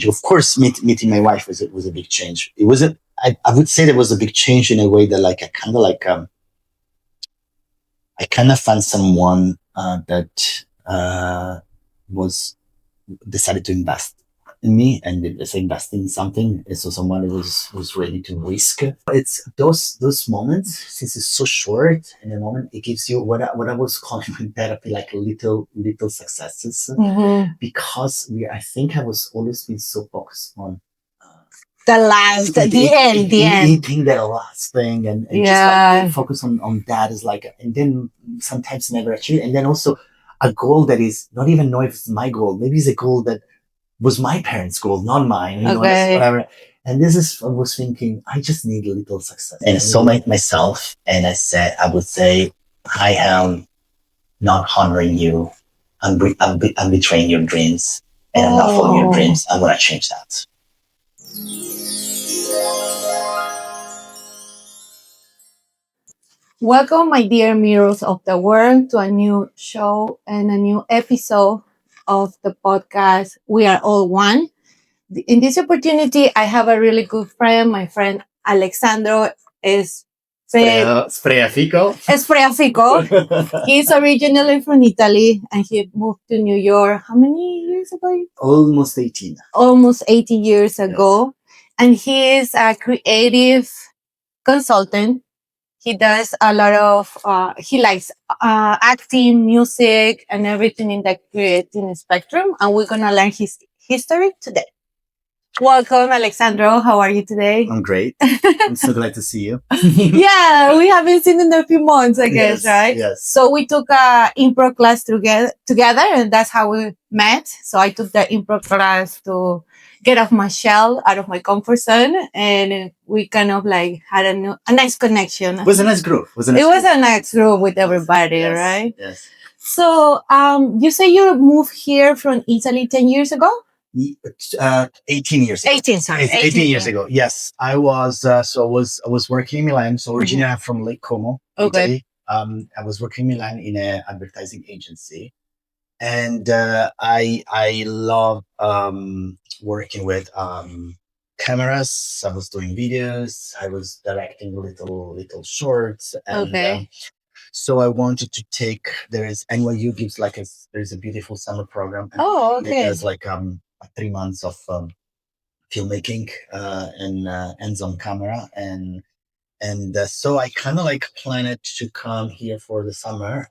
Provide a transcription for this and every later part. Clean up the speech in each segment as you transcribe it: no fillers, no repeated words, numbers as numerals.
Of course, meeting my wife was a big change. It was I would say there was a big change in a way that like I kind of found someone that was decided to invest in me, and it's investing in something. And so someone who was ready to risk. It's those moments, since it's so short in a moment, it gives you what I was calling in therapy like little successes. Because I think I was always been so focused on the last, the end. Eating that last thing, and just like focus on that is like, and then sometimes never achieve, and then also a goal that is not even know if it's my goal. Maybe it's a goal that was my parents' goal, not mine. You know, whatever. And this is I was thinking. I just need a little success. And I saw myself, and I would say, I am not honoring you. I'm betraying your dreams, and I'm not following your dreams. I'm gonna change that. Welcome, my dear mirrors of the world, to a new show and a new episode of the podcast We Are All One. In this opportunity, I have a really good friend. My friend Alessandro Spreafico. He's originally from Italy, and he moved to New York. How many years ago? Almost 18. Almost 80 years ago. Yes. And he is a creative consultant. He does a lot of, he likes acting, music, and everything in the creative spectrum. And we're going to learn his history today. Welcome, Alessandro. How are you today? I'm great. I'm so glad to see you. Yeah, we haven't seen in a few months, I guess, right? Yes. So we took a improv class together, and that's how we met. So I took the improv class to get off my shell, out of my comfort zone, and we kind of like had a nice connection. It was a nice group. Was a nice group with everybody, yes. Right? Yes. So, you say you moved here from Italy 10 years ago? 18 years ago. 18 years ago. Yes. I was working in Milan. So originally I'm from Lake Como, Italy. I was working in Milan in an advertising agency. And I love working with cameras. I was doing videos. I was directing little shorts. And, so I wanted to take. There's NYU gives there's a beautiful summer program. There's like 3 months of filmmaking and hands-on camera, and so I kind of like planned to come here for the summer.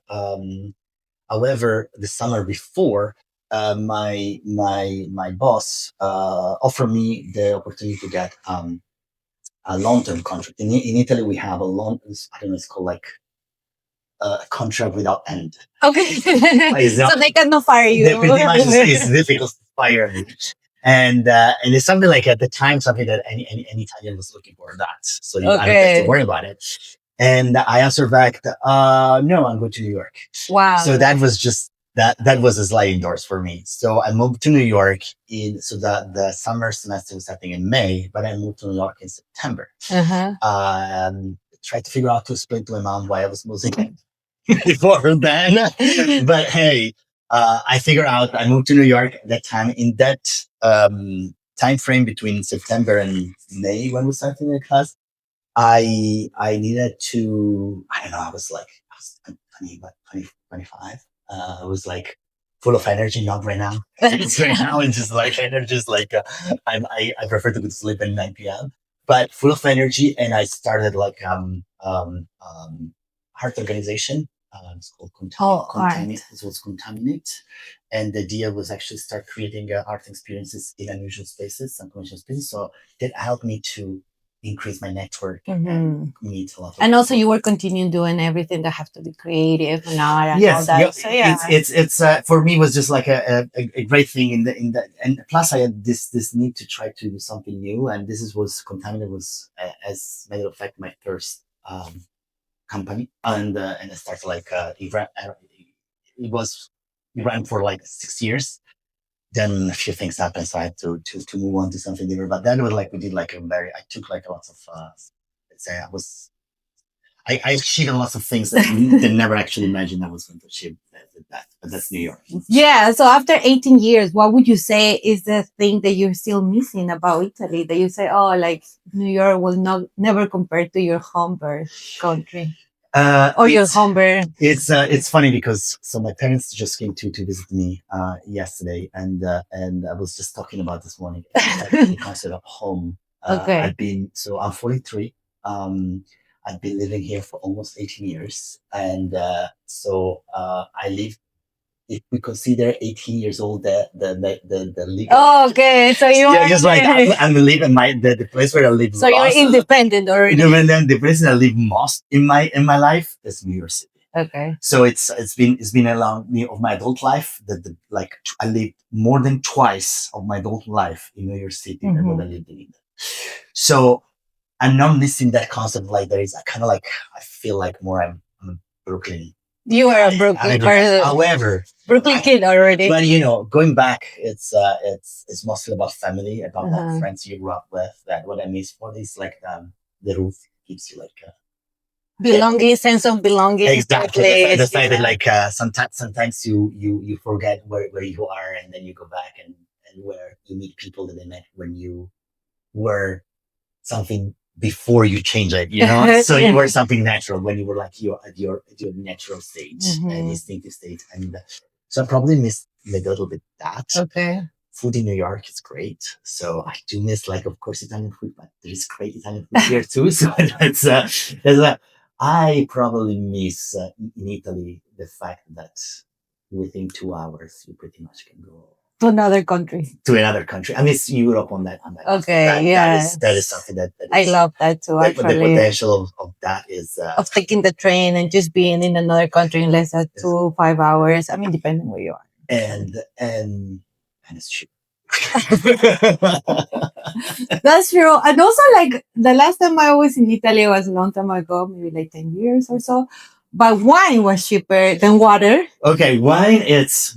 However, the summer before, my boss offered me the opportunity to get a long-term contract. In Italy, we have I don't know, it's called like a contract without end. Okay. So they cannot fire you. Pretty much it's difficult to fire me. And it's something like at the time, something that any Italian was looking for that. So I don't have to worry about it. And I answered back, no, I'm going to New York. Wow. So that was just, that was a sliding doors for me. So I moved to New York so that the summer semester was starting in May, but I moved to New York in September. Tried to figure out to explain to my mom why I was moving before then. But hey, I figured out I moved to New York at that time. In that time frame between September and May, when we started the class, I needed to, I don't know, I was 25. I was like full of energy, not right now. It's right now, and just like energy is like, I prefer to go to sleep at 9 p.m. But full of energy, and I started like art organization. It's called Contaminate. It was Contaminate, and the idea was actually start creating art experiences in unusual spaces, unconventional spaces. So that helped me to increase my network and meet a lot of and also you were continuing doing everything that has to be creative and art and all that. Yeah. So yeah, it's for me was just like a great thing in the and plus I had this need to try to do something new, and was Contaminate was as a matter of fact my first company, and it started like it ran for like 6 years. Then a few things happened, so I had to move on to something different. But then it was like we did like I took like lots of let's say I achieved lots of things that never actually imagined I was going to achieve. But that's New York. Yeah. So after 18 years, what would you say is the thing that you're still missing about Italy? That you say, oh, like New York will never compare to your home birth country or your home birth. It's funny because my parents just came to visit me yesterday, and I was just talking about this morning the concept of home. Okay. I'm 43. I've been living here for almost 18 years. And I live, if we consider 18 years old, the legal. Oh, okay. So you are just like I'm living the place where I live. So you're independent already. Independent. The place that I live most in my life is New York City. Okay. So it's been along me of my adult life that I lived more than twice of my adult life in New York City than what I lived in England. So I'm not missing that concept. Like there is, I kind of like, I feel like more I'm a Brooklyn. You are a Brooklyn person. However, Brooklyn kid already. But going back, it's mostly about family, about that friends you grew up with. That what I miss for this, like the roof keeps you like belonging, sense of belonging. Exactly. The fact that like sometimes you forget where you are, and then you go back and where you meet people that they met when you were something before you change it, so you were something natural when you were like at your natural stage and instinctive state. And so I probably missed a little bit that. Okay. Food in New York is great. So I do miss, like, of course, Italian food, but there is great Italian food here too. So I probably miss in Italy the fact that within 2 hours you pretty much can go to another country. I miss Europe on that. Okay, that is something that I love that too. But the potential of that is of taking the train and just being in another country in less than 5 hours. I mean, depending where you are. And it's cheap. That's true. And also, like, the last time I was in Italy was a long time ago, maybe like 10 years or so. But wine was cheaper than water. Okay, wine is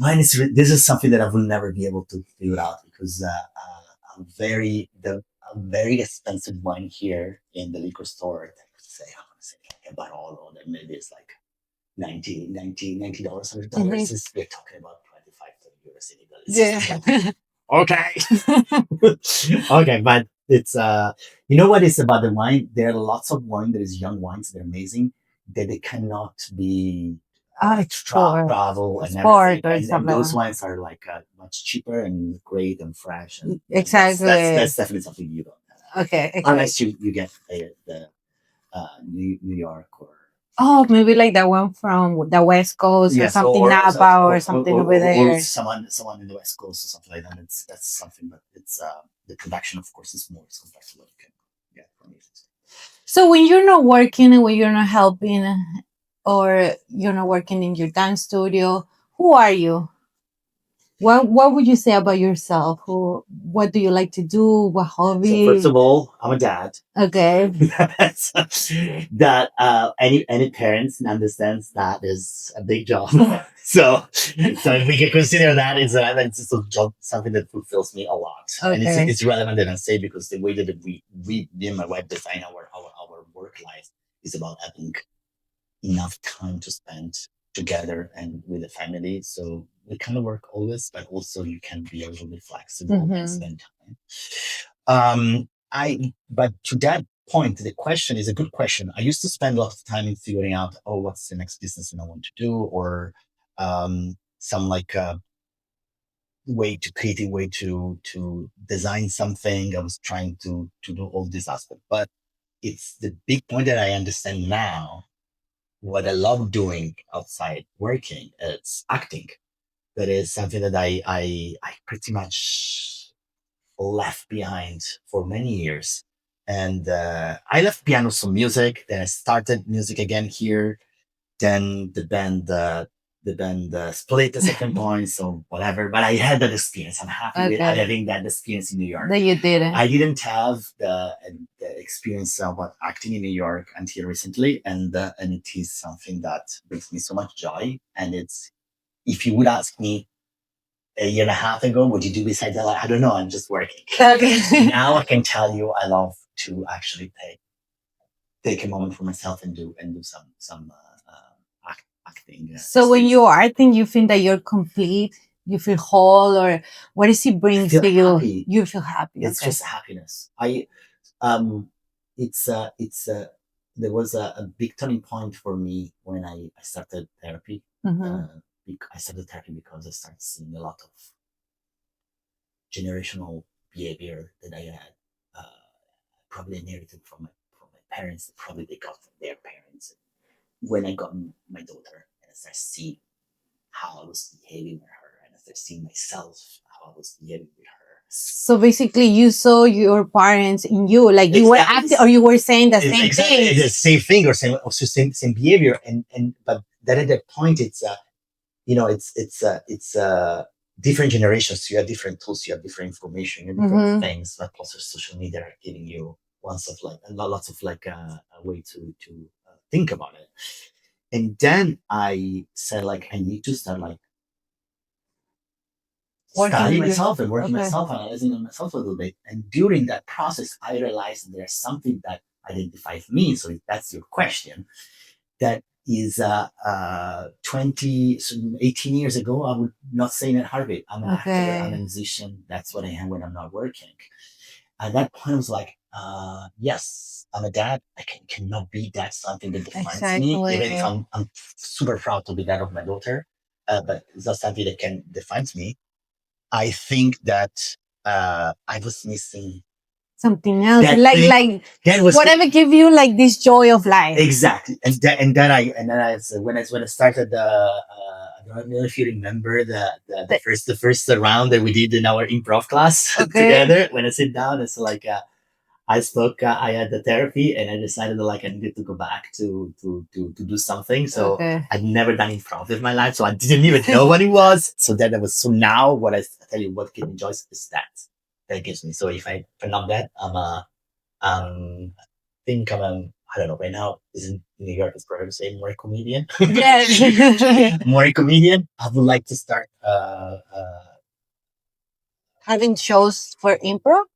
this is something that I will never be able to figure out because a very expensive wine here in the liquor store. I would say like a Barolo, that maybe it's like $90, $100. We're talking about 25 to euros in Italy. Yeah. Okay. Okay, but it's you know what is about the wine? There are lots of wine that is young wines that are amazing that they cannot be travel and everything. And those wines are like much cheaper and great and fresh. And exactly. That's definitely something you don't have. Okay. Unless you get the New York or. Oh, maybe like that one from the West Coast or something, Napa or something over there. Or someone in the West Coast or something like that. That's something, but it's the production, of course, is more compared to what you can get from it. So when you're not working and when you're not helping or you're not working in your dance studio, who are you? What would you say about yourself? What do you like to do? What hobby? So first of all, I'm a dad. Okay. That any parents understands that is a big job. so if we can consider that it's a job, something that fulfills me a lot. Okay. And it's relevant that I say because the way that we me and my wife design our work life is about having enough time to spend together and with the family. So we kind of work always, but also you can be a little bit flexible and spend time. But to that point, the question is a good question. I used to spend a lot of time in figuring out, what's the next business that I want to do, or some like creative way to design something. I was trying to do all this aspect, but it's the big point that I understand now. What I love doing outside working, it's acting. That is something that I pretty much left behind for many years. And I left piano, some music. Then I started music again here. Then the band split at certain point, so whatever. But I had that experience. I'm happy with having that experience in New York. That you didn't. I didn't have the experience of acting in New York until recently, and it is something that brings me so much joy. And it's, if you would ask me a year and a half ago, what do you do besides that? I don't know. I'm just working. Okay. Now I can tell you, I love to actually take a moment for myself and do some acting. So when you are acting, you think that you're complete, you feel whole, or what does it bring to you? Happy. You feel happy. It's just happiness. There was a big turning point for me when I started therapy. I started therapy because I started seeing a lot of generational behavior that I had, probably inherited from my parents, probably they got from their parents. When I got my daughter and I started seeing how I was behaving with her, and I started seeing myself how I was behaving with her. So basically, you saw your parents in you, like you were acting, or you were saying the same thing. The same thing, or same behavior, and but that at that point, it's it's different generations. You have different tools, you have different information, you have different things. But also, social media are giving you lots of a way to think about it. And then I said, like, I need to start studying myself and working myself, analyzing myself a little bit. And during that process, I realized there's something that identifies me. So if that's your question, that is 18 years ago, I would not say in a heartbeat. I'm an actor, I'm a musician. That's what I am when I'm not working. At that point, I was like, yes, I'm a dad. I cannot be that something that defines me, even if I'm super proud to be dad of my daughter. But it's not something that can defines me. I think that I was missing something else, like whatever give you like this joy of life. Exactly, and then I when I started I don't know if you remember the first round that we did in our improv class together. When I sit down, it's like I spoke. I had the therapy, and I decided that I needed to go back to do something. So I'd never done improv in my life, so I didn't even know what it was. So now what I tell you, what gives me joy is that gives me. So if I'm not that, I think I don't know, right now is in New York, it's probably the same, more comedian. Yes. More comedian. I would like to start having shows for improv.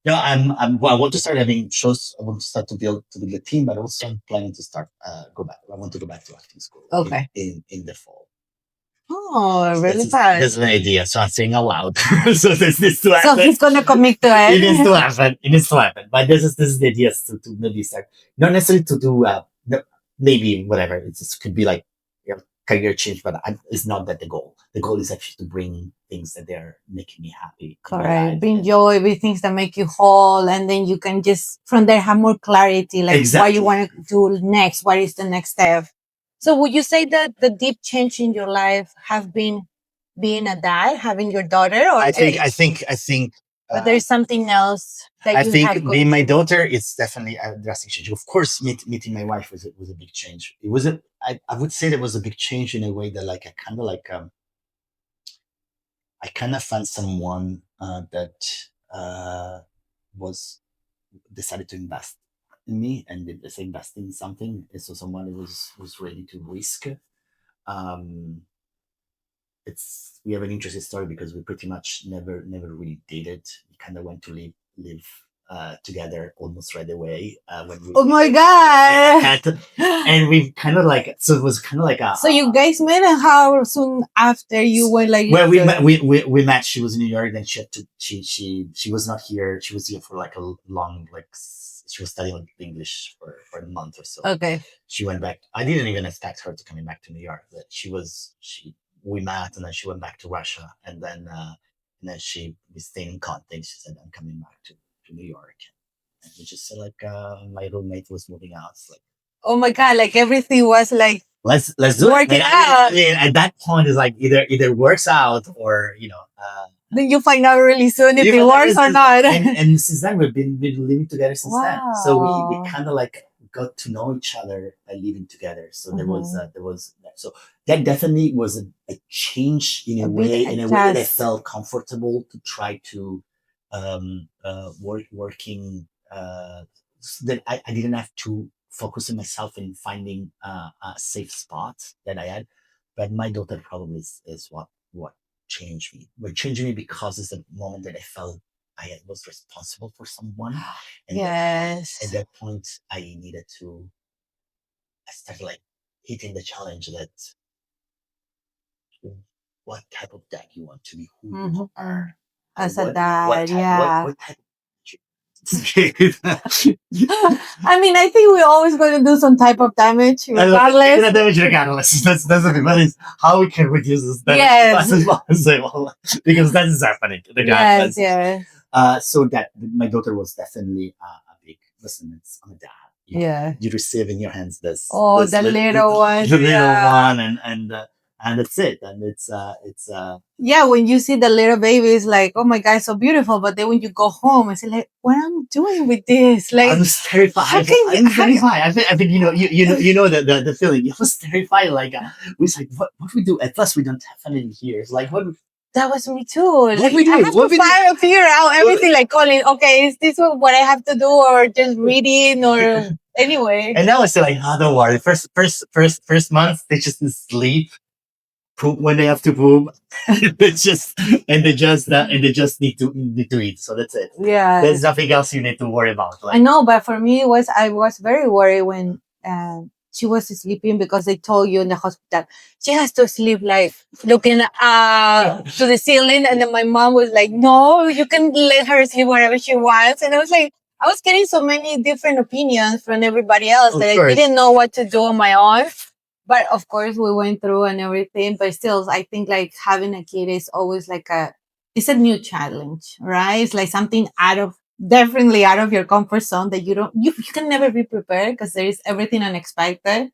No, I want to start having shows. I want to start to build a team, but also I'm planning to start go back. I want to go back to acting school. In the fall. Oh, really fast. That's an idea. So I'm saying out loud. So this needs to happen. So he's gonna commit to it. It needs to happen. It needs to happen. But this is the idea to maybe start. Not necessarily to do maybe whatever. It just could be like career change, but it's not that the goal. The goal is actually to bring things that they're making me happy. Correct. Bring joy, bring things that make you whole, and then you can just from there have more clarity, like what you want to do next. What is the next step? So would you say that the deep change in your life have been being a dad, having your daughter, or I think. But there's something else that I think being my daughter, it's definitely a drastic change. Of course, meeting my wife was a big change. It was I would say there was a big change in a way that I kind of found someone that was decided to invest in me, and they say invest in something. And so someone who was ready to risk. We have an interesting story because we pretty much never really dated. We kind of went to live together almost right away when we. Oh my god! And we kind of so it was kind of like a. So you guys met, and how soon after you were like? Well, we met. She was in New York, then she had to. She was not here. She was here for like a long she was studying English for a month or so. Okay. She went back. I didn't even expect her to coming back to New York, but we met, and then she went back to Russia, and then we stayed in contact. She said, "I'm coming back to New York," and we just said my roommate was moving out. It's like, oh my god! Like everything was like let's do working out. I mean, at that point, it's like either works out or then you find out really soon if it works or not. And since then, we've been living together since then. So we kind of got to know each other by living together. So there was so that definitely was a change in a way that I felt comfortable to try to working so that I didn't have to focus on myself in finding a safe spot that I had. But my daughter probably is what changed me. What changed me because it's the moment that I felt I was responsible for someone. And Yes. at that point, I started like hitting the challenge that what type of dad you want to be, who you are. As a What dad, type, yeah. what type of I mean, I think we're always going to do some type of damage, regardless. damage regardless. That's the thing. That is how we can reduce this damage Yes. as possible, because that is happening regardless. Yes. So that my daughter was definitely a big listen. I'm a dad. Yeah. You receive in your hands this. Oh, this the little one. the little one, and that's it. And it's yeah, when you see the little baby, it's like, oh my God, so beautiful. But then when you go home, it's like, what am I doing with this? Like, I was terrified. how can you? I'm terrified. I think you know the feeling. I was terrified. Like we was like, what we do? At first, we don't have anything here. It's like what. That was me too. Like, we do? I have to figure out everything. Like calling, okay, is this what I have to do, or just reading, or anyway? And now I say like, oh, don't worry. First month they just sleep, poop when they have to poop. they just need to eat. So that's it. Yeah, there's nothing else you need to worry about. Like, I know, but for me, I was very worried when she was sleeping because they told you in the hospital she has to sleep like looking to the ceiling, and then my mom was like, "No, you can let her sleep wherever she wants." And I was like, I was getting so many different opinions from everybody else that I didn't know what to do on my own. But of course, we went through and everything. But still, I think like having a kid is always like it's a new challenge, right? It's like something definitely out of your comfort zone that you can never be prepared because there is everything unexpected.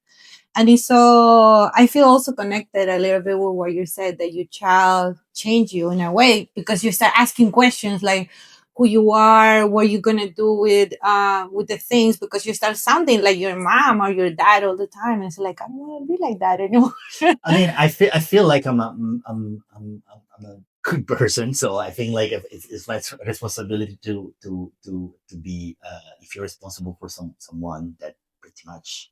And it's so, I feel also connected a little bit with what you said, that your child changed you in a way because you start asking questions like who you are, what you're gonna do with the things, because you start sounding like your mom or your dad all the time. And it's like, I don't want to be like that anymore. I mean, I feel like I'm a good person, so I think like it's my responsibility to be if you're responsible for someone that pretty much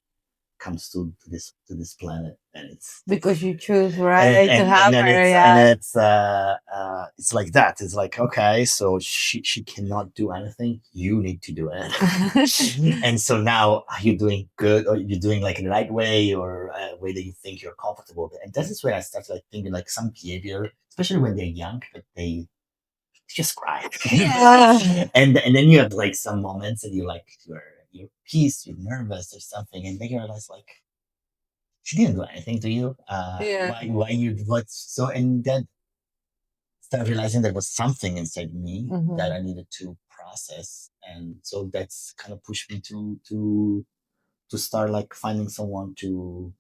comes to this planet, and it's because you choose, right, to have her, and it's like that. It's like, okay, so she cannot do anything, you need to do it. And so now, are you doing good, or you're doing like in the right way, or a way that you think you're comfortable with? And this is where I start like thinking like some behavior, especially when they're young, that they just cry. Yeah. And then you have like some moments and you're pissed, you're nervous or something, and then you realize like she didn't do anything to you. Why you what so, and then start realizing there was something inside me that I needed to process, and so that's kind of pushed me to start like finding someone to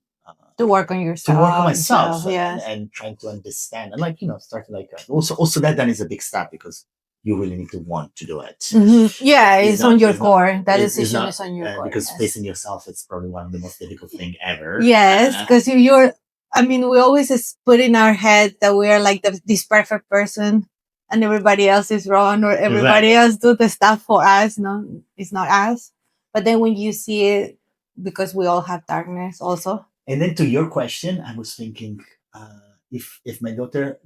work on yourself, to work on myself, yes. and trying to understand, and like starting like also that then is a big step because you really need to want to do it. Yeah, it's on your core. That decision is on your core. Because facing yourself is probably one of the most difficult thing ever. Yes, because I mean, we always put in our head that we are like this perfect person and everybody else is wrong, or everybody else do the stuff for us. No, it's not us. But then when you see it, because we all have darkness also. And then to your question, I was thinking, if my daughter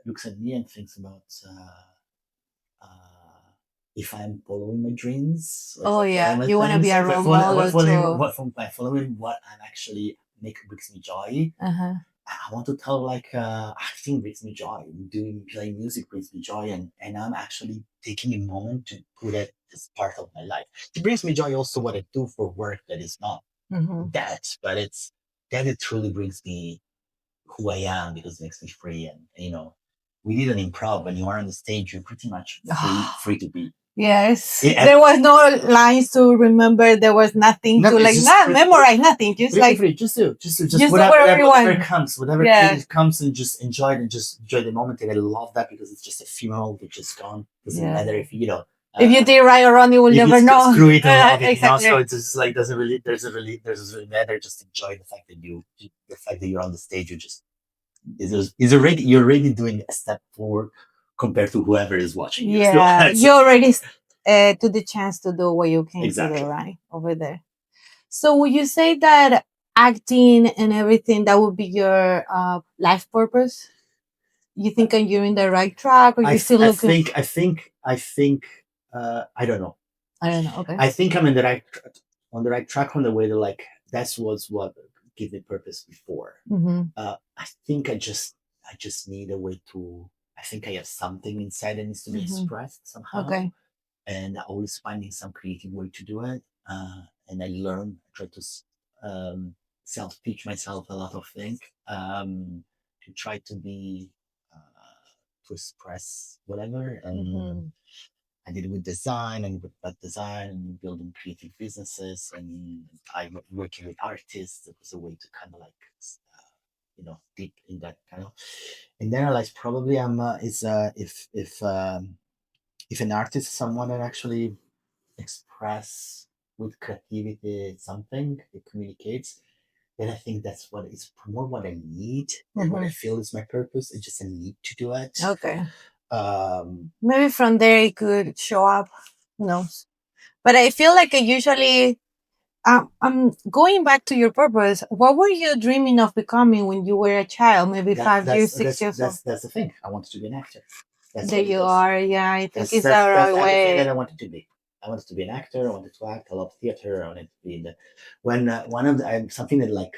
looks at me and thinks about if I'm following my dreams. Oh yeah, you want to be a role model following what I'm actually brings me joy. I want to tell like acting brings me joy, playing music brings me joy, and I'm actually taking a moment to put it as part of my life. It brings me joy also what I do for work that is not that, but it truly brings me who I am, because it makes me free. And we did an improv. When you are on the stage, you're pretty much free to be. Yes, there was no lines to remember. There was nothing to like memorize. Nothing, just like free. Just whatever comes, comes, and just enjoy it, and just enjoy the moment. And I love that because it's just ephemeral, which is gone. Doesn't matter if if you did right or wrong, you will never know. Screw it, exactly. So it's just like doesn't really matter. Just enjoy the fact that you're on the stage. You just you're already doing a step forward compared to whoever is watching you. Yeah, you already took the chance to do what you can do, right over there. So would you say that acting and everything, that would be your life purpose? you think you're in the right track, or you still looking? I think I don't know. I don't know. Okay. I think I'm in the on the right track, on the way to like that's was what gave me purpose before. I think I just need a way to. I think I have something inside that needs to be expressed somehow. Okay. And always finding some creative way to do it. And I try to self-teach myself a lot of things, to try to be, to express whatever. And I did it with design and with web design and building creative businesses. And I'm working with artists. It was a way to kind of like, deep in that kind of. And then I realized probably I'm, if an artist is someone that actually express with creativity something, it communicates, then I think that's what is more what I need and what I feel is my purpose. It's just a need to do it. Okay. Maybe from there it could show up. Who knows? But I feel like I usually, I'm going back to your purpose. What were you dreaming of becoming when you were a child? Maybe 5 years, 6 years old. That's the thing. I wanted to be an actor. There you are. Yeah, I think it's the right way. Everything that I wanted to be. I wanted to be an actor. I wanted to act. I love theater. I wanted to be in the. When one of the something that like,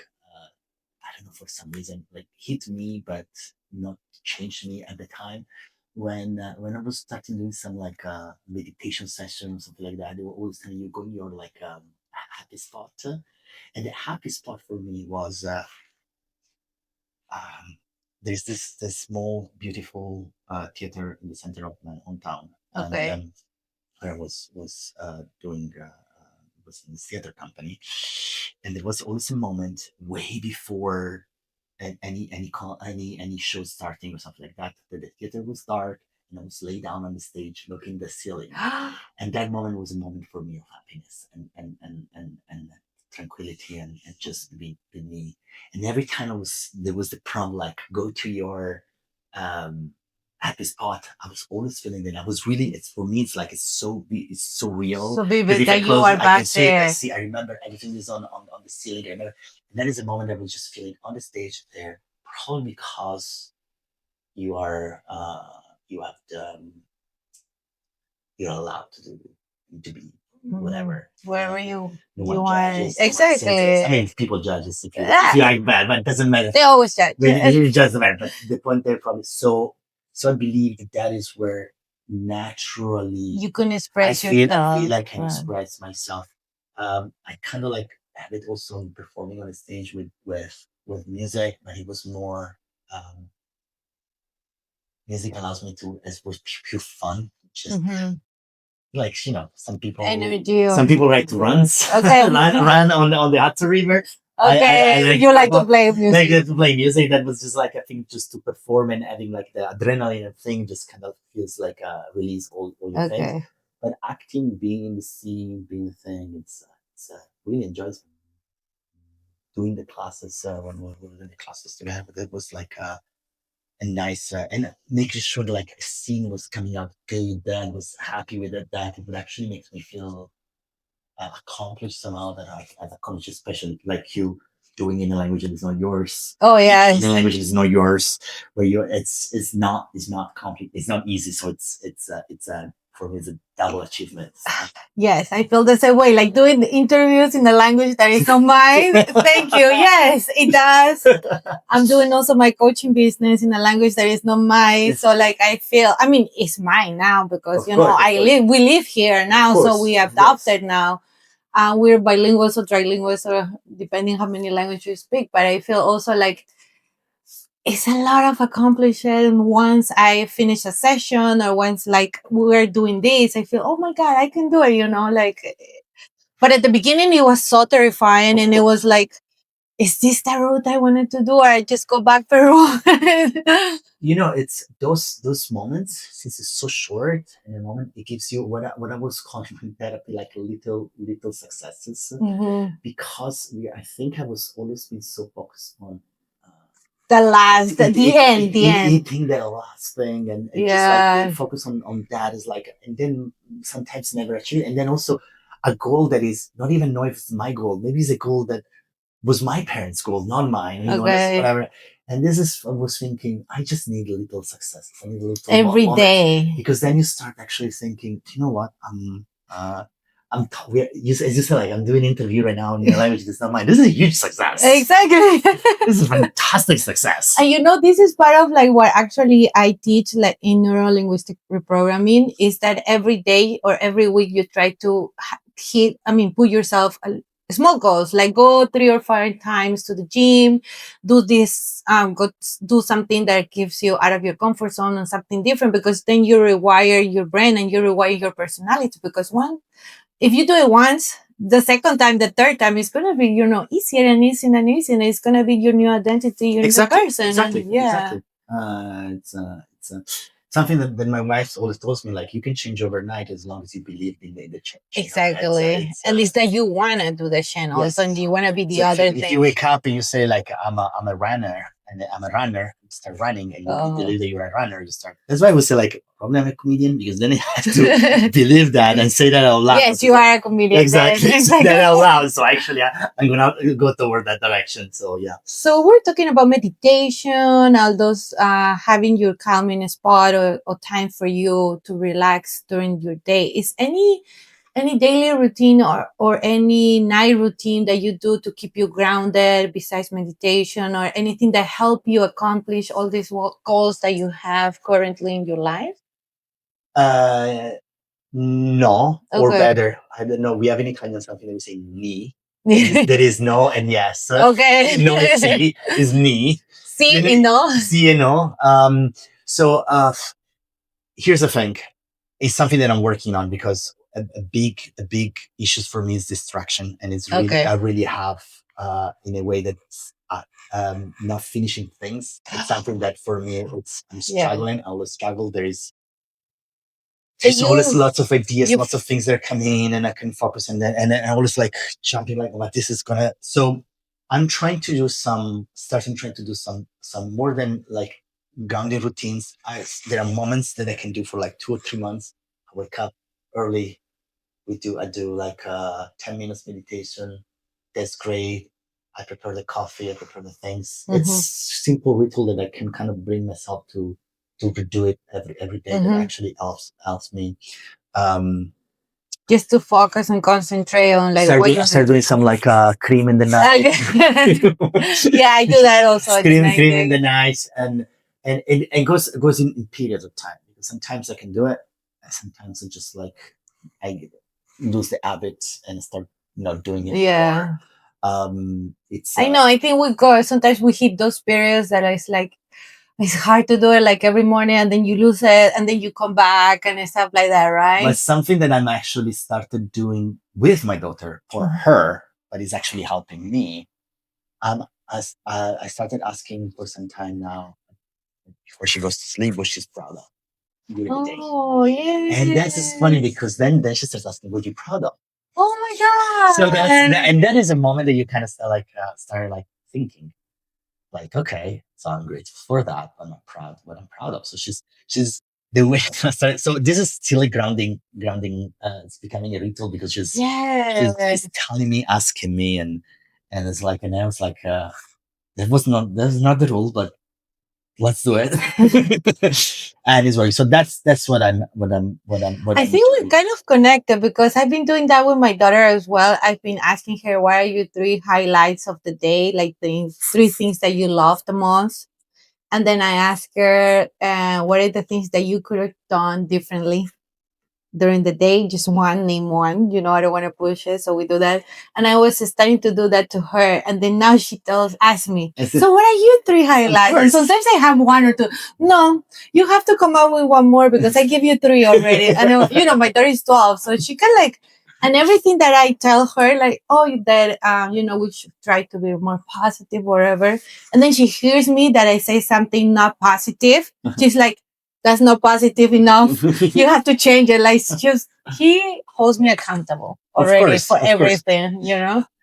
I don't know, for some reason like hit me, but not changed me at the time. When I was starting doing some like meditation sessions, something like that, they were always telling you go in your like happy spot, and the happy spot for me was there's this small beautiful theater in the center of my hometown. Okay. And where I was doing was in the theater company, and there was always a moment way before any show starting or something like that the theater was dark and I was lay down on the stage looking at the ceiling, and that moment was a moment for me of happiness and tranquility and just being me. And every time there was the prompt like go to your happy spot, I was always feeling that I was really. It's for me. It's like it's so real. So vivid that you are back there. I remember everything is on the ceiling. I remember, and that is a moment I was just feeling on the stage there. Probably because you are you have the you're allowed to be whatever. Wherever you are. Exactly. I mean, people judge us if you act bad, but it doesn't matter. They always judge. It doesn't matter. But the point there probably so I believe that is where naturally you can express yourself. I feel I can express myself. I kind of like have it also performing on the stage with music, but it was more music allows me to, as was pure fun, just like some people like to run on the Hudson River. Okay, you like to play music. Like to play music. That was just like I think just to perform and having like the adrenaline thing just kind of feels like release all your things. But acting, being in the scene, being the thing, it's really enjoys doing the classes when we were in the classes together. But it was like a nice and making sure like a scene was coming out good, that was happy with it, that it would actually make me feel accomplished somehow, that I've accomplished, especially like you doing in a language that is not yours. Oh yeah, in a language that is not yours, where it's not complete, it's not easy. So it's for me it's a double achievement. Yes, I feel the same way. Like doing the interviews in a language that is not mine. Thank you. Yes, it does. I'm doing also my coaching business in a language that is not mine. So like I feel, I mean, it's mine now because we live here now, so we adopted now. We're bilingual or trilingual, so depending how many languages you speak. But I feel also like it's a lot of accomplishment. Once I finish a session or once like we're doing this, I feel, oh my God, I can do it, like, but at the beginning it was so terrifying and it was like, is this the route I wanted to do or I just go back Peru? It's those moments, since it's so short in a moment, it gives you what I was calling in therapy, like little successes, because I think I was always been so focused on the end. Eating the last thing and just like focus on that is like, and then sometimes never achieve. And then also a goal that is not even know if it's my goal. Maybe it's a goal that was my parents' goal, not mine. Whatever. And this is, I was thinking, I just need a little success. I need a little every moment. day. Because then you start actually thinking, you know what? As you said, like, I'm doing an interview right now in your language. It's not mine. This is a huge success. Exactly. This is a fantastic success. And this is part of like what actually I teach, like in neuro-linguistic reprogramming, is that every day or every week you try to put yourself small goals, like go 3 or 4 times to the gym, do this, do something that keeps you out of your comfort zone and something different, because then you rewire your brain and you rewire your personality. Because if you do it once, the second time, the third time, it's going to be, easier and easier and easier. And it's going to be your new identity, your new person. Exactly. And, yeah. Exactly. It's something that my wife always tells me, like, you can change overnight as long as you believe in the change. Exactly. And it's that you want to do the channel. Yes. And you want to be the other thing. If you wake up and you say, like, I'm a runner, and I'm a runner, you start running, and you believe that you're a runner, you start. That's why I would say, like, probably I'm a comedian, because then you have to believe that and say that out loud. Yes, you are a comedian. Exactly. Say that out loud. So actually, I'm going to go toward that direction. So, yeah. So we're talking about meditation, all those, having your calming spot or time for you to relax during your day. Is any daily routine or any night routine that you do to keep you grounded besides meditation, or anything that help you accomplish all these goals that you have currently in your life? No, or better, I don't know. We have in Italian something that we say ni. There is no and yes. Okay. No, it's si, is ni. Si and no. Si and no. So here's the thing. It's something that I'm working on, because a big issue for me is distraction, and it's really, I really have in a way that's not finishing things. It's something that for me, I'm struggling. I always struggle. There's always lots of ideas, lots of things that are coming in, and I can focus on that. And then I always like jumping, like, well, this is gonna. So I'm trying to do some more than like grounding routines. There are moments that I can do for like 2 or 3 months. I wake up early. I do like 10 minutes meditation. That's great. I prepare the coffee. I prepare the things. Mm-hmm. It's simple ritual that I can kind of bring myself to do it every day. Mm-hmm. That actually helps me. Just to focus and concentrate on like start doing some like cream in the night. Yeah, I do that also. cream in the night, and it goes in periods of time, because sometimes I can do it, and sometimes I just like I lose the habit and start not doing it. Yeah. It's I know. I think sometimes we hit those periods that it's like, it's hard to do it like every morning, and then you lose it, and then you come back and stuff like that, right? But something that I'm actually started doing with my daughter for her, but it's actually helping me. I started asking for some time now before she goes to sleep what she's proud of during the day. Oh, yeah. And that's just funny, because then she starts asking, what are you proud of? Oh my God. So that is a moment that you kind of start thinking, like, okay, so I'm grateful for that, but I'm proud what I'm proud of. So she's the way. So this is still a grounding. It's becoming a ritual, because she's telling me, asking me, and it's like, and I was like, that's not the rule, but let's do it. And it's working. So that's what I'm. I think we're kind of connected, because I've been doing that with my daughter as well. I've been asking her, what are your 3 highlights of the day? Like the 3 things that you love the most. And then I ask her, what are the things that you could have done differently during the day? Just name one. I don't want to push it, so we do that. And I was starting to do that to her, and then now she asks me, so what are your 3 highlights? And sometimes I have 1 or 2. No, you have to come up with 1 more, because I give you 3 already. And my daughter is 12, so she can like. And everything that I tell her, like, we should try to be more positive, whatever. And then she hears me that I say something not positive. She's like, that's not positive enough. You have to change it. Like, he holds me accountable already for everything,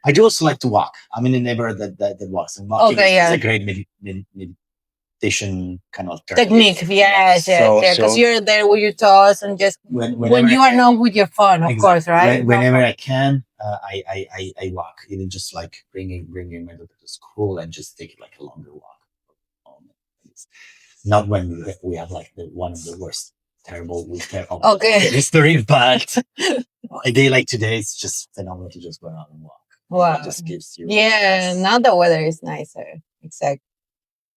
I do also like to walk. I'm in a neighborhood that walks. And walking is a great meditation kind of technique. Yes, because you're there with your thoughts, and just when you are not with your phone, of course, right? Whenever I can, I walk. Even just like bringing my daughter to school and just take like a longer walk. Not when we have like one of the worst, terrible week of Okay. history, but a day like today, it's just phenomenal to just go out and walk. Wow. It just gives you. Yeah, now the weather is nicer. Exactly.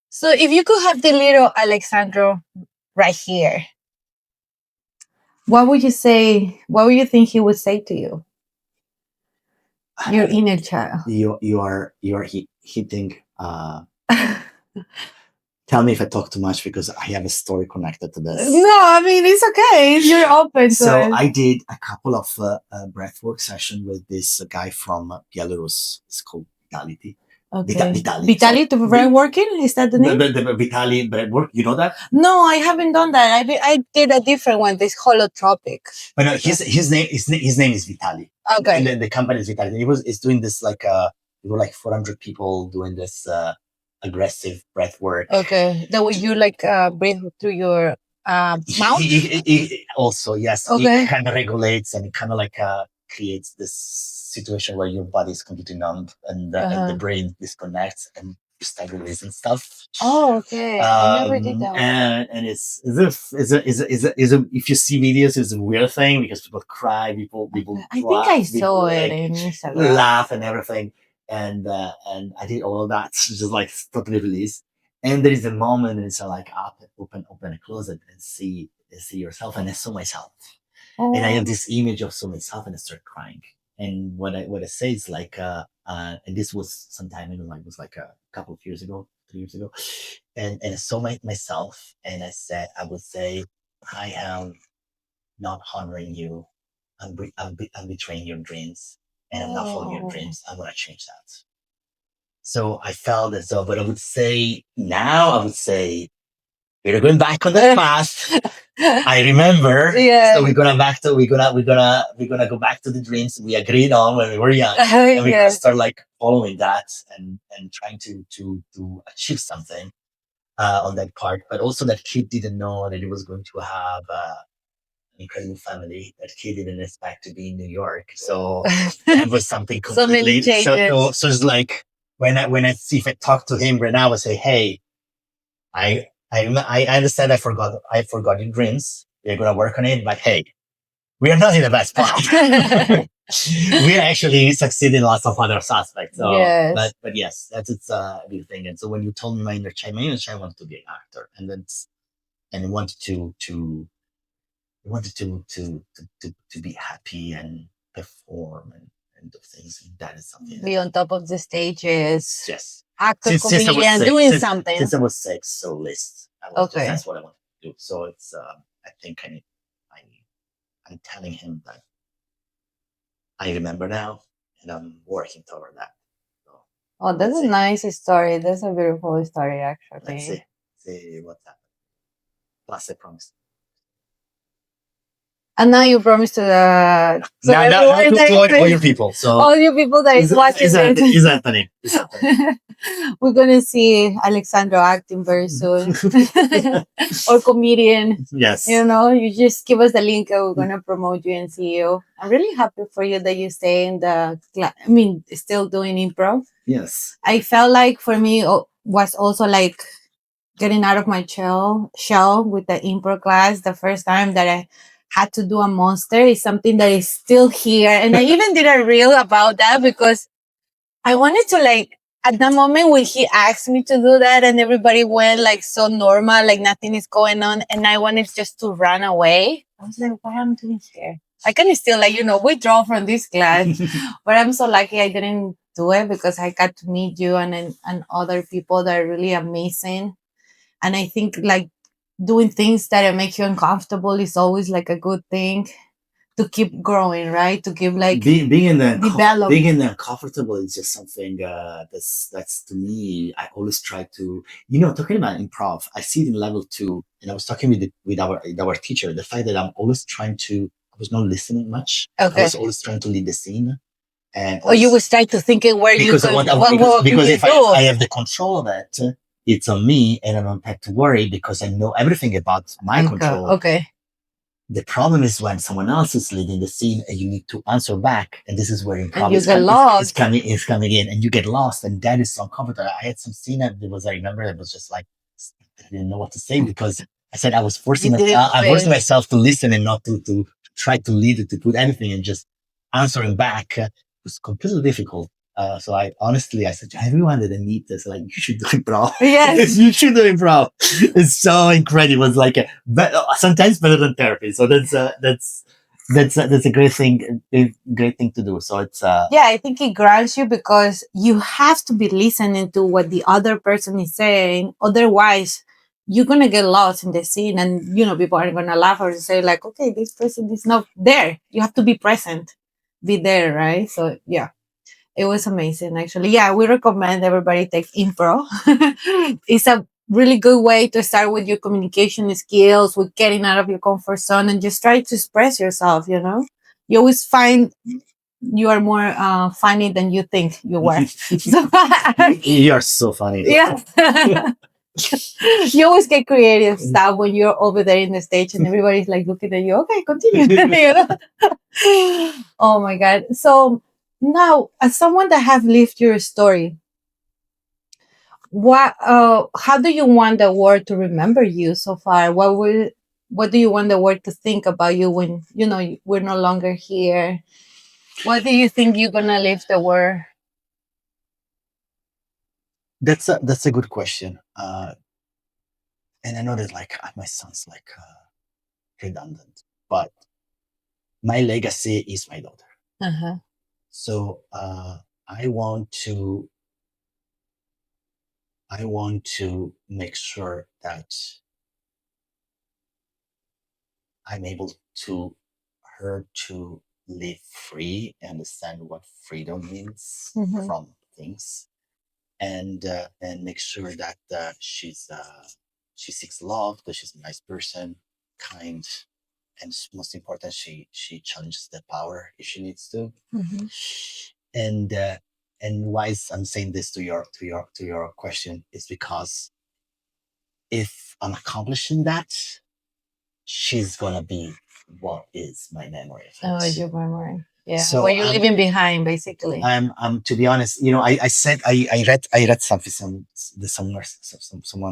So if you could have the little Alessandro right here, what would you say? What would you think he would say to you? Your inner child. You are hitting. Tell me if I talk too much because I have a story connected to this. No, I mean it's okay. You're open. So I did a couple of breathwork sessions with this guy from Belarus. It's called Vitality. Okay. Vitali to prevent working? Is that the name? The Vitali breathwork. You know that? No, I haven't done that. I did a different one. This holotropic. But no, his name is Vitali. Okay. And the company is Vitali. He's doing this there were like 400 people doing this aggressive breath work. Okay. That way you breathe through your mouth? Also, yes. Okay. It kind of regulates and it kind of creates this situation where your body is completely numb and the brain disconnects and you start releasing stuff. Oh, okay. I never did that. And it's if you see videos, it's a weird thing because people cry, people. I think I saw it in Instagram. Laugh and everything, and I did all of that, just totally release. And there is a moment, and it's open and close it, and see yourself, and I saw myself. Oh. And I have this image of myself, and I start crying. And what I say is and this was sometime it was like a couple of years ago, 3 years ago, and I saw myself, and I would say, I am not honoring you. I'm betraying your dreams, and I'm not following your dreams. I'm gonna change that. So I felt as though, but I would say we're going back on that path. I remember. Yeah. So we're gonna go back to the dreams we agreed on when we were young, and we gotta start following that and trying to achieve something on that part. But also, that kid didn't know that he was going to have an incredible family. That kid didn't expect to be in New York, so it was something completely. So it's like when I see if I talk to him right now, I say, hey, I understand I forgot your dreams. We're gonna work on it, but hey, we are not in the best spot. We actually succeed in lots of other aspects. So, yes. But yes, that's a big thing. And so when you told me my inner child wanted to be an actor, and wanted to be happy and perform and do things. And that is something. Be on top of the stages. Yes. Actor, comedian, doing something. Since I was 6, so list. That's what I want to do. So it's. I think I'm telling him that I remember now, and I'm working toward that. So, that's a nice story. That's a beautiful story, actually. Let's see what's happening. Plus, I promise. And now you promise to all your people. So all your people that is watching it. Is happening. We're gonna see Alessandro acting very soon, or comedian. Yes. You just give us the link, and we're gonna promote you and see you. I'm really happy for you that you stay in the class. I mean, still doing improv. Yes. I felt like for me was also getting out of my shell with the improv class. The first time that I had to do a monster is something that is still here. And I even did a reel about that because I wanted to at that moment when he asked me to do that and everybody went so normal, nothing is going on. And I wanted just to run away. I was like, what am I doing here? I can still withdraw from this class, but I'm so lucky I didn't do it because I got to meet you and other people that are really amazing. And I think doing things that make you uncomfortable is always a good thing to keep growing, right? To keep being in the uncomfortable is just something that's to me. I always try to talking about improv. I see it in level 2, and I was talking with our teacher. The fact that I'm always trying to. I was not listening much. Okay. I was always trying to lead the scene. And you would start to thinking where because if I have the control of it. It's on me, and I don't have to worry because I know everything about my control. Okay. The problem is when someone else is leading the scene and you need to answer back, and this is where improv is coming in, and you get lost, and that is so uncomfortable. I had some scene that I remember it was just I didn't know what to say because I said I was forcing myself to listen and not to try to lead it, to put anything and just answering back. It was completely difficult. So I said to everyone that I meet this, like, you should do improv. Yes, you should do improv. It's so incredible. It's like sometimes better than therapy. So that's a great thing to do. So it's I think it grounds you because you have to be listening to what the other person is saying. Otherwise, you're gonna get lost in the scene, and people are gonna laugh or say like, "Okay, this person is not there." You have to be present, be there, right? So yeah. It was amazing, actually. Yeah, we recommend everybody take improv. It's a really good way to start with your communication skills, with getting out of your comfort zone, and just try to express yourself. You always find you are more funny than you think you were. You are so funny. Yeah. You always get creative stuff when you're over there in the stage and everybody's like looking at you. Okay, continue. Oh my God. So now, as someone that have lived your story, how do you want the world to remember you so far? What do you want the world to think about you when we're no longer here? What do you think you're gonna leave the world? That's a good question. And I know that like my son's like redundant, but my legacy is my daughter. Uh-huh. So I want to make sure that I'm able to her to live free, understand what freedom means from things, and make sure that she seeks love, that she's a nice person, kind, and most important, she challenges the power if she needs to. And why I'm saying this to your question is because if I'm accomplishing that, she's gonna be what is my memory. Oh, your memory. Yeah. So what you're leaving behind, basically. I'm to be honest, I said I read something. Someone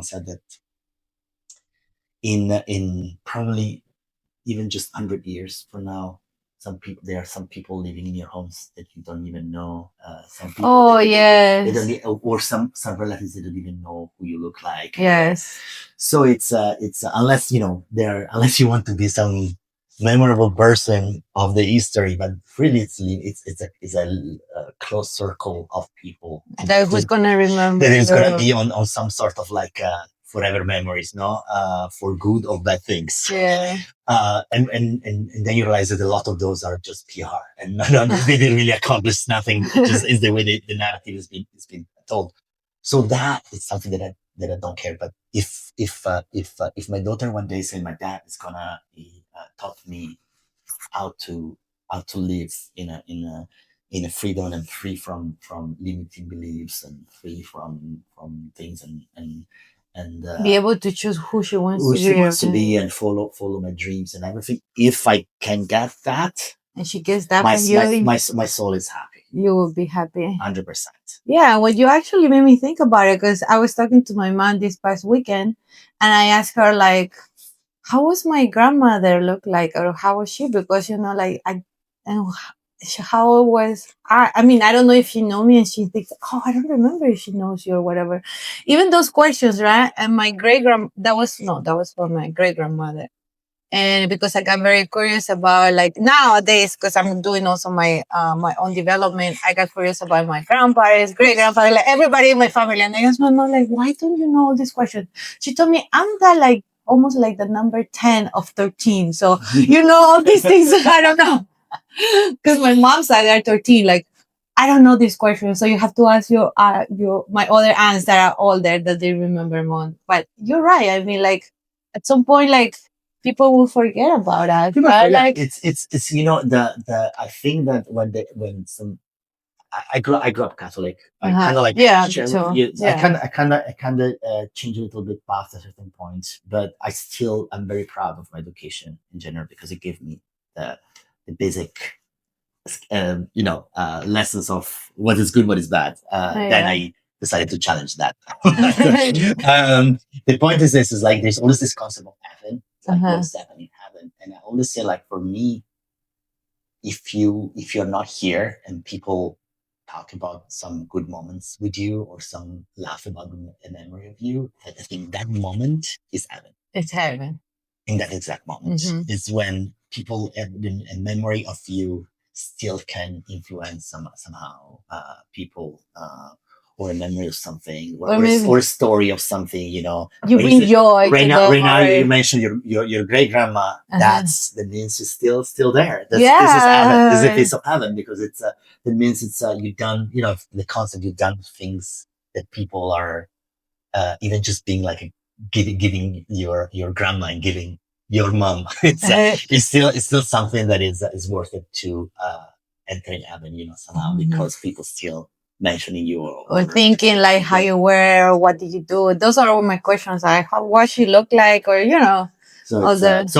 said that in probably even just 100 years from now, there are some people living in your homes that you don't even know. Some people, yes, or some relatives that don't even know who you look like. Yes. So it's unless unless you want to be some memorable person of the history, but really it's a close circle of people that who's gonna remember. That is gonna be on some sort of like forever memories, no, for good or bad things. Yeah. And then you realize that a lot of those are just PR and they didn't really accomplish nothing. It just is the way the narrative has been told. So that is something that I don't care. But if my daughter one day say my dad is gonna taught me how to live in a freedom and free from limiting beliefs and free from things and be able to choose who she wants to be and follow my dreams and everything. If I can get that, and she gets that, my soul is happy. You will be happy. 100%. Yeah, well, you actually made me think about it because I was talking to my mom this past weekend, and I asked her like, "How was my grandmother look like, or how was she?" Because like how was I mean, I don't know if she know me and she thinks, "Oh, I don't remember if she knows you or whatever." Even those questions, right? And my that was for my great grandmother. And because I got very curious about like nowadays, because I'm doing also my my own development, I got curious about my grandparents, great grandfather, like everybody in my family. And I asked my mom, like, why don't you know all these questions? She told me I'm the like almost like the number 10 of 13. So all these things. I don't know. Because my mom said they're 13. Like, I don't know these questions. So you have to ask your my other aunts that are older that they remember more. But you're right. I mean, like at some point, like people will forget about that. Like it's the I think that when some I grew up Catholic. I kind of like I kind of changed a little bit past a certain point, but I still am very proud of my education in general because it gave me the basic lessons of what is good, what is bad. Then decided to challenge that. The point is this: is like there's always this concept of heaven, like what's happening in heaven, and I always say like for me, if you're not here and people talk about some good moments with you or some laugh about a memory of you, I think that moment is heaven. It's heaven. In that exact moment is when people a memory of you still can influence somehow people or a memory of something or a story of something, you know. You bring joy. Right now you mentioned your great grandma. That means it's still there. This is heaven. This is a piece of heaven because it's that means it's you've done, you know, the concept, you've done things that people are even just being like giving your grandma and giving your mom. It's still something that is worth it to enter in heaven, you know, somehow because people still mentioning you or thinking like how you were or what did you do. Those are all my questions. Like what she looked like, or you know. So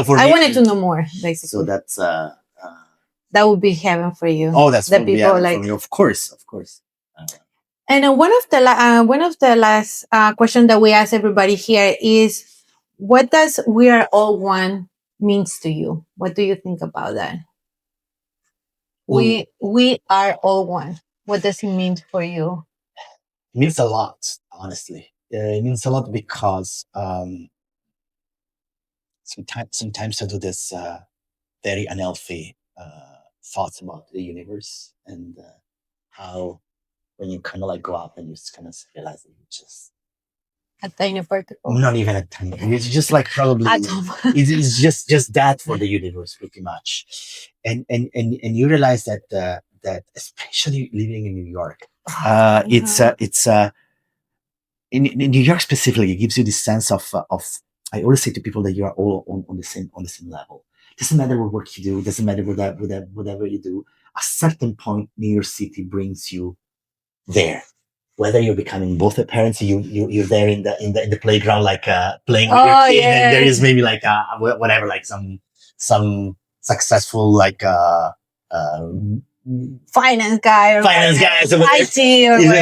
for I wanted to know more, basically. So that's that would be heaven for you. Oh, that's the people heaven like for me. Of course. And one of the last questions that we ask everybody here is, what does "we are all one" means to you? What do you think about that? We are all one. What does it mean for you? It means a lot, honestly. It means a lot because sometimes I do this very unhealthy thoughts about the universe and how when you kind of like go up and you just kind of realize that you just a tiny particle. Not even a tiny. It's just like probably it's just that for the universe, pretty much. And you realize that that especially living in New York, it's in New York specifically, it gives you this sense of. I always say to people that you are all on the same level. Doesn't matter what work you do. Doesn't matter whatever you do. A certain point, New York City brings you there. Whether you're becoming both a parent, so you're there in the playground, like playing with your kid, and there is maybe like whatever, like some successful like finance guys or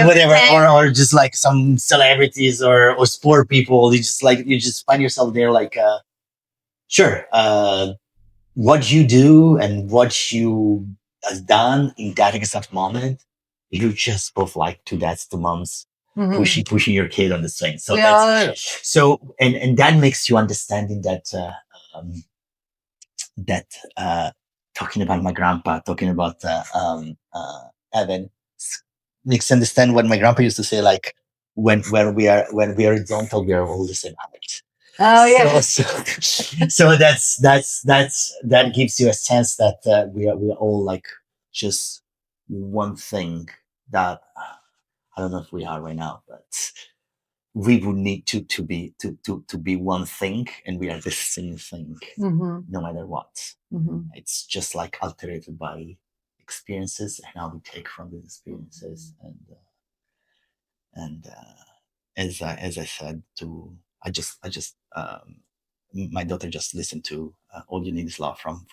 whatever, or just like some celebrities or sport people. You just find yourself there, like sure, what you do and what you has done in that exact moment. You just both like two dads, two moms, pushing your kid on the swing. So and that makes you understanding that talking about my grandpa, talking about Evan, makes you understand what my grandpa used to say. Like when we are horizontal, we are all the same height. Oh yeah. So that gives you a sense that we are all like just one thing that I don't know if we are right now, but we would need to be one thing, and we are the same thing, no matter what. It's just like alterated by experiences and how we take from these experiences, and as I said, my daughter just listened to "All You Need Is Love" from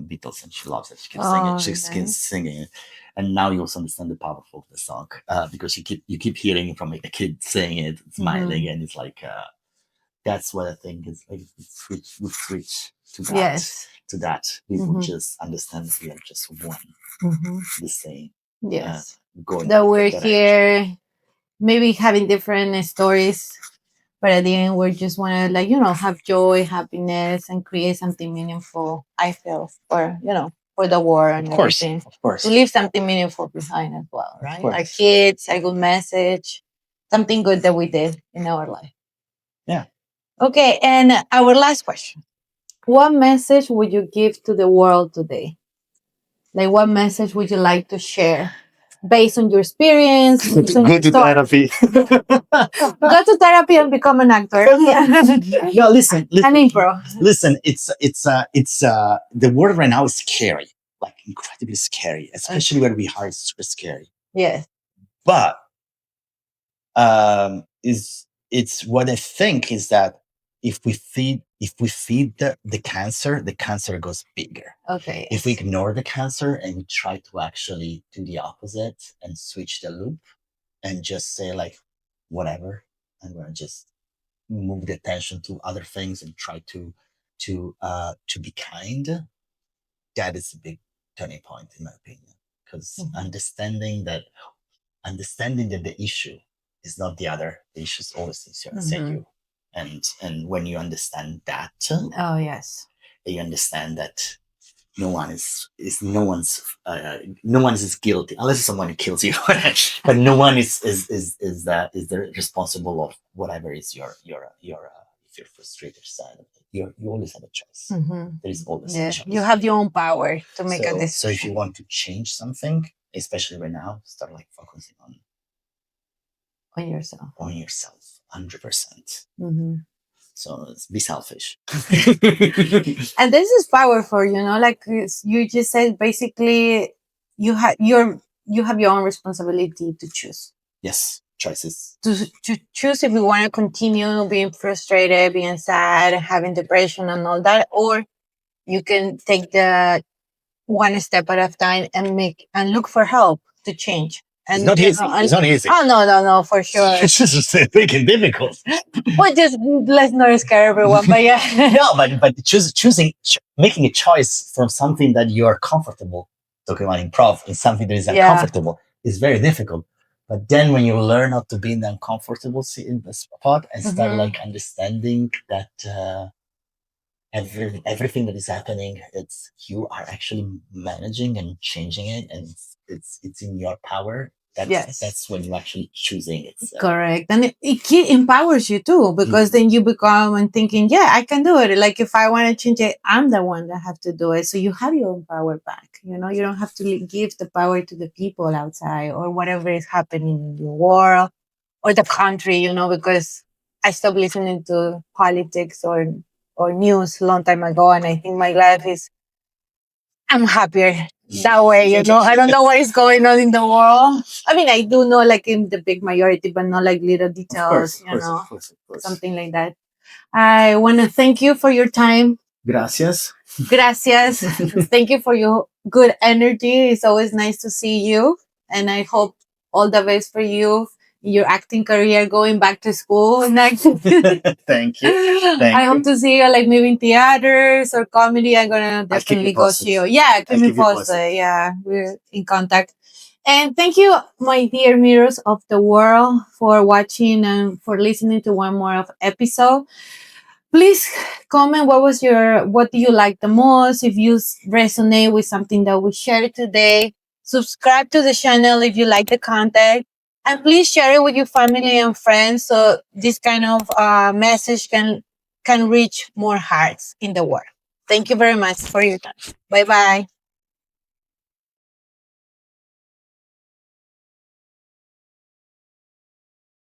Beatles, and she loves it. She keeps singing it. She keeps singing it, and now you also understand the power of the song because you keep hearing from a kid saying it, smiling, and it's like that's what I think is like we switch to that. Yes. To that, we will just understand that we are just one, the same. Yes, that we're here, maybe having different stories. But at the end, we just want to, like, have joy, happiness, and create something meaningful, I feel, for, for the world and everything. Of course. To leave something meaningful behind as well, right? Our kids, a good message, something good that we did in our life. Yeah. Okay, and our last question. What message would you give to the world today? Like, what message would you like to share? Based on your experience. Go to therapy. Go to therapy and become an actor. No, listen. An improv. Listen, it's the world right now is scary, like incredibly scary, especially where we are. It's super scary. Yes. But it's what I think is that if we feed the cancer goes bigger. Okay. If we ignore the cancer and we try to actually do the opposite and switch the loop, and just say like, whatever, and we're just move the attention to other things and try to be kind. That is a big turning point in my opinion, because understanding that the issue is not the other, the issue is always inside you. And when you understand that, oh yes, you understand that no one is no one's is guilty unless someone kills you, but no one is the responsible of whatever is your if you're frustrated side of it. You always have a choice. There is always a choice. You have your own power to make a decision. So if you want to change something, especially right now, start like focusing on yourself 100%. So be selfish. And this is powerful, like you just said, basically you have your own responsibility to choose. Yes, choices. To choose if you want to continue being frustrated, being sad, having depression and all that, or you can take the one step at a time and look for help to change. And it's not easy. It's not easy. Oh no, for sure. It's just freaking difficult. Well, just let's not scare everyone. But yeah, no, but making a choice from something that you are comfortable. Talking about improv and something that is uncomfortable is very difficult. But then when you learn how to be in the uncomfortable in the spot and start like understanding that everything that is happening, it's you are actually managing and changing it, and it's in your power. That's when you're actually choosing it. So. Correct. And it empowers you too, because then you become and thinking, yeah, I can do it. Like if I want to change it, I'm the one that have to do it. So you have your own power back. You don't have to give the power to the people outside or whatever is happening in the world or the country, because I stopped listening to politics or news a long time ago. And I think my life I'm happier that way, I don't know what is going on in the world. I mean, I do know like in the big majority, but not like little details, of course. Something like that. I want to thank you for your time. Gracias. Thank you for your good energy. It's always nice to see you. And I hope all the best for you, your acting career, going back to school next. Thank you. I hope to see you like maybe in theaters or comedy. I'm gonna definitely go see you. Yeah, keep me posted. Yeah, we're in contact. And thank you, my dear mirrors of the world, for watching and for listening to one more of episode. Please comment what do you like the most, if you resonate with something that we shared today. Subscribe to the channel if you like the content. And please share it with your family and friends so this kind of message can reach more hearts in the world. Thank you very much for your time. Bye-bye.